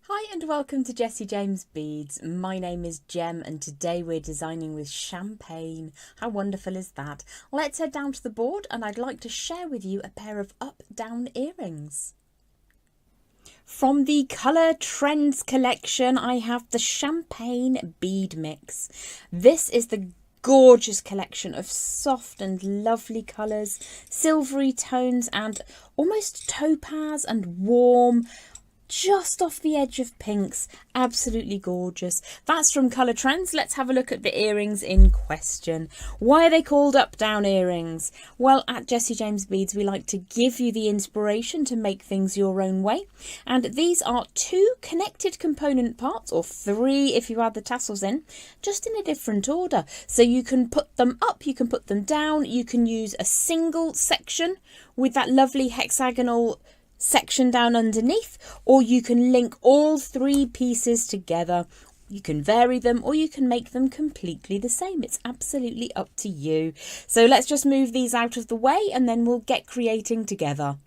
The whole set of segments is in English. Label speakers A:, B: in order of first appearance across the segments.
A: Hi and welcome to Jessie James Beads. My name is Jem and today we're designing with champagne. How wonderful is that? Let's head down to the board and I'd like to share with you a pair of up-down earrings. From the Color Trends collection, I have the champagne bead mix. This is the gorgeous collection of soft and lovely colours, silvery tones and almost topaz and warm, just off the edge of pinks. Absolutely gorgeous. That's from Color Trends. Let's have a look at the earrings in question. Why are they called up-down earrings? Well, at Jessie James Beads, we like to give you the inspiration to make things your own way. And these are two connected component parts, or three if you add the tassels in, just in a different order. So you can put them up, you can put them down, you can use a single section with that lovely hexagonal section down underneath, or you can link all three pieces together. You can vary them or you can make them completely the same. It's absolutely up to you. So let's just move these out of the way and then we'll get creating together.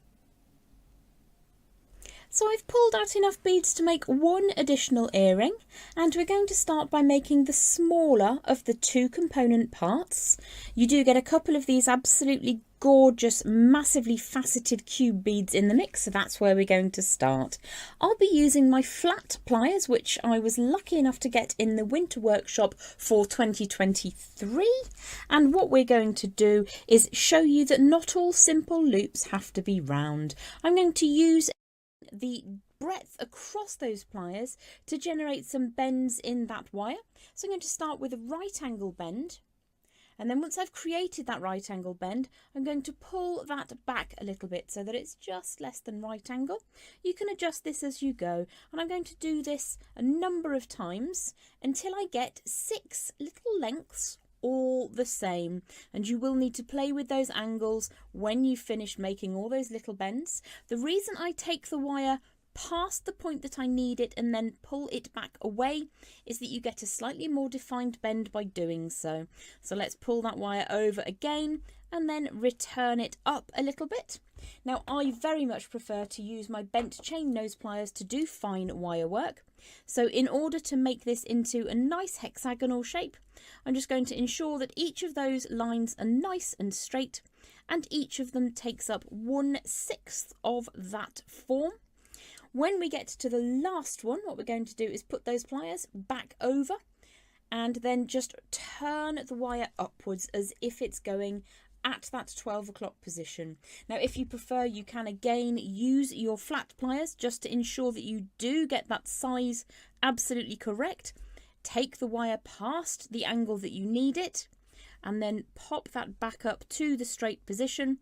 A: So I've pulled out enough beads to make one additional earring, and we're going to start by making the smaller of the two component parts. You do get a couple of these absolutely gorgeous, massively faceted cube beads in the mix, so that's where we're going to start. I'll be using my flat pliers, which I was lucky enough to get in the winter workshop for 2023, and what we're going to do is show you that not all simple loops have to be round. I'm going to use the breadth across those pliers to generate some bends in that wire. So I'm going to start with a right angle bend, and then once I've created that right angle bend, I'm going to pull that back a little bit so that it's just less than right angle. You can adjust this as you go, and I'm going to do this a number of times until I get 6 little lengths all the same, and you will need to play with those angles when you finish making all those little bends. The reason I take the wire past the point that I need it and then pull it back away is that you get a slightly more defined bend by doing so. So let's pull that wire over again and then return it up a little bit. Now I very much prefer to use my bent chain nose pliers to do fine wire work. So in order to make this into a nice hexagonal shape, I'm just going to ensure that each of those lines are nice and straight, and each of them takes up 1/6 of that form. When we get to the last one, what we're going to do is put those pliers back over and then just turn the wire upwards as if it's going at that 12 o'clock position. Now if you prefer, you can again use your flat pliers just to ensure that you do get that size absolutely correct. Take the wire past the angle that you need it and then pop that back up to the straight position.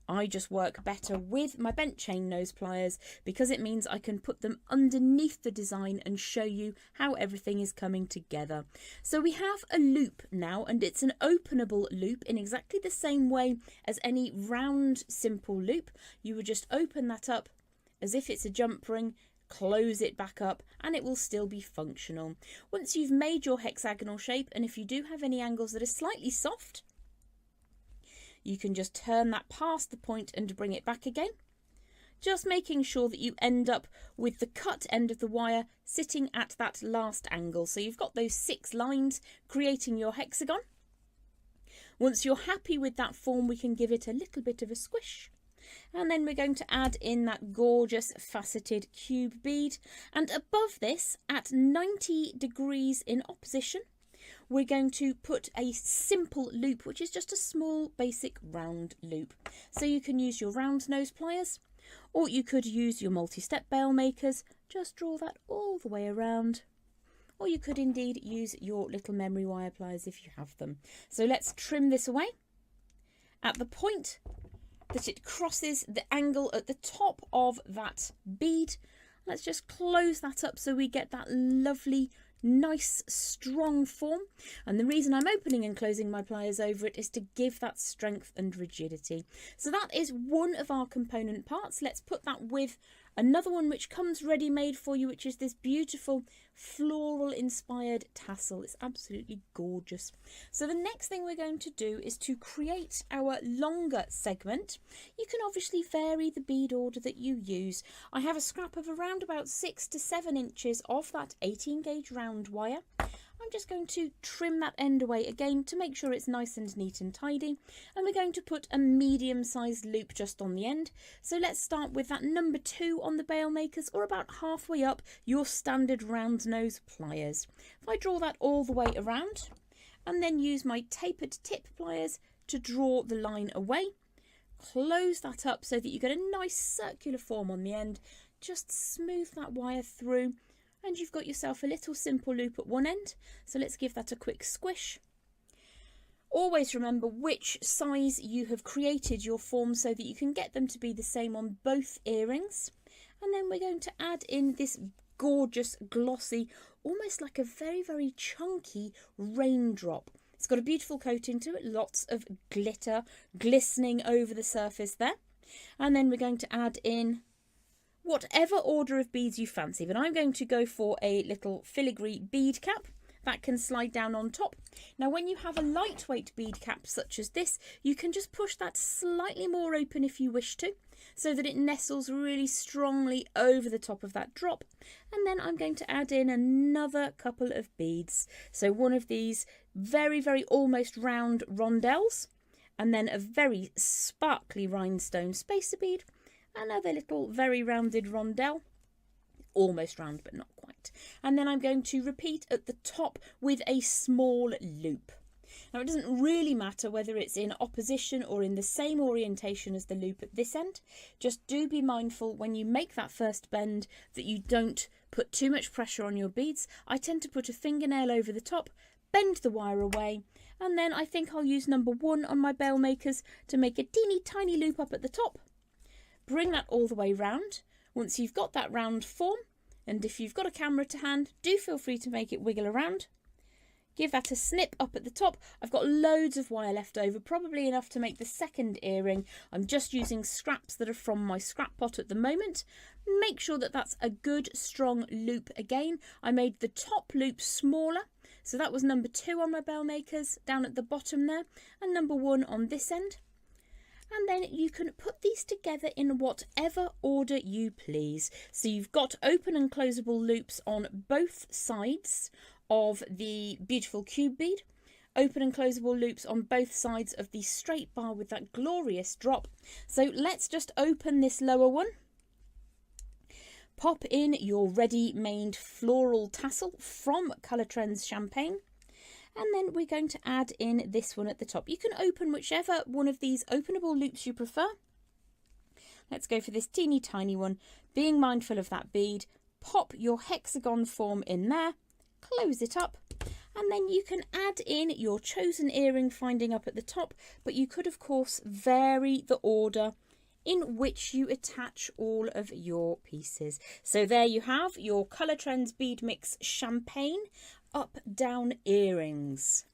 A: I just work better with my bent chain nose pliers because it means I can put them underneath the design and show you how everything is coming together. So we have a loop now, and it's an openable loop in exactly the same way as any round simple loop. You would just open that up as if it's a jump ring, close it back up, and it will still be functional. Once you've made your hexagonal shape, and if you do have any angles that are slightly soft, you can just turn that past the point and bring it back again, just making sure that you end up with the cut end of the wire sitting at that last angle. So you've got those 6 lines creating your hexagon. Once you're happy with that form, we can give it a little bit of a squish. And then we're going to add in that gorgeous faceted cube bead. And above this, at 90 degrees in opposition, we're going to put a simple loop, which is just a small basic round loop. So you can use your round nose pliers, or you could use your multi-step bail makers. Just draw that all the way around. Or you could indeed use your little memory wire pliers if you have them. So let's trim this away. At the point that it crosses the angle at the top of that bead, let's just close that up so we get that lovely nice strong form. And the reason I'm opening and closing my pliers over it is to give that strength and rigidity. So that is one of our component parts. Let's put that with Another one which comes ready-made for you, which is this beautiful floral inspired tassel. It's absolutely gorgeous. So the next thing we're going to do is to create our longer segment. You can obviously vary the bead order that you use. I have a scrap of around about 6 to 7 inches of that 18 gauge round wire. I'm just going to trim that end away again to make sure it's nice and neat and tidy, and we're going to put a medium-sized loop just on the end. So let's start with that number 2 on the bail makers, or about halfway up your standard round nose pliers. If I draw that all the way around and then use my tapered tip pliers to draw the line away, close that up so that you get a nice circular form on the end, just smooth that wire through, and you've got yourself a little simple loop at one end. So let's give that a quick squish. Always remember which size you have created your form so that you can get them to be the same on both earrings. And then we're going to add in this gorgeous, glossy, almost like a very, very chunky raindrop. It's got a beautiful coating to it, lots of glitter glistening over the surface there. And then we're going to add in whatever order of beads you fancy, but I'm going to go for a little filigree bead cap that can slide down on top. Now when you have a lightweight bead cap such as this, you can just push that slightly more open if you wish to, so that it nestles really strongly over the top of that drop. And then I'm going to add in another couple of beads. So one of these very, very almost round rondelles, and then a very sparkly rhinestone spacer bead, another little very rounded rondelle, almost round but not quite. And then I'm going to repeat at the top with a small loop. Now it doesn't really matter whether it's in opposition or in the same orientation as the loop at this end. Just do be mindful when you make that first bend that you don't put too much pressure on your beads. I tend to put a fingernail over the top, bend the wire away, and then I think I'll use number 1 on my bail makers to make a teeny tiny loop up at the top. Bring that all the way round. Once you've got that round form, and if you've got a camera to hand, do feel free to make it wiggle around. Give that a snip up at the top. I've got loads of wire left over, probably enough to make the second earring. I'm just using scraps that are from my scrap pot at the moment. Make sure that that's a good strong loop again. I made the top loop smaller, so that was number 2 on my bail makers down at the bottom there, and number 1 on this end. And then you can put these together in whatever order you please. So you've got open and closable loops on both sides of the beautiful cube bead, open and closable loops on both sides of the straight bar with that glorious drop. So let's just open this lower one. Pop in your ready-made floral tassel from Color Trends Champagne. And then we're going to add in this one at the top. You can open whichever one of these openable loops you prefer. Let's go for this teeny tiny one. Being mindful of that bead, pop your hexagon form in there, close it up, and then you can add in your chosen earring finding up at the top, but you could of course vary the order in which you attach all of your pieces. So there you have your Color Trends Bead Mix Champagne up down earrings.